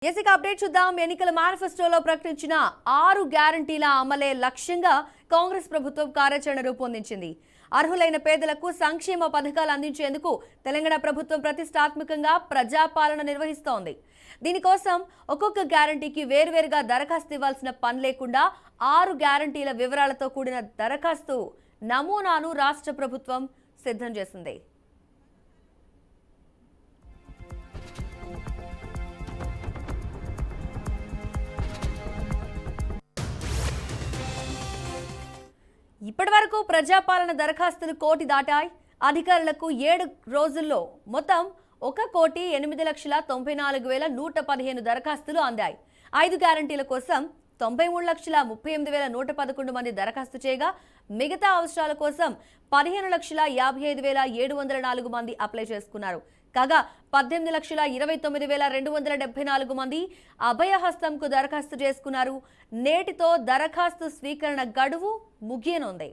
ఏసీక update చూద్దాం. ఎన్నికల మేనిఫెస్టోలో ప్రకటించిన 6 గ్యారంటీల అమలే లక్ష్యంగా కాంగ్రెస్ ప్రభుత్వం కార్యాచరణ రూపొందించింది. అర్హులైన పేదలకు సంక్షేమ పథకాలు అందించేందుకు తెలంగాణ ప్రభుత్వం ప్రతిష్టాత్మకంగా ప్రజాపాలన నిర్వహిస్తోంది. దీనికోసం ఒక్కొక్క గ్యారంటీకి వేర్వేరుగా దరఖాస్తు ఇవ్వాల్సిన పని లేకుండా 6 గ్యారంటీల వివరాలతో కూడిన దరఖాస్తు నమూనాను రాష్ట్ర ప్రభుత్వం సిద్ధం చేసింది. ఇప్పటివరకు ప్రజాపాలన దరఖాస్తులు 1 కోటి దాటాయి. అధికారులకు 7 రోజుల్లో మొత్తం 1,94,115 దరఖాస్తులు అందాయి. 5 గ్యారంటీల కోసం 93,38,111 మంది దరఖాస్తు చేయగా మిగతా అవసరాల కోసం 15,55,704 మంది అప్లై చేసుకున్నారు. కాగా 18,29,274 మంది అభయహస్తంకు దరఖాస్తు చేసుకున్నారు. నేటితో దరఖాస్తు స్వీకరణ గడువు ముగియనుంది.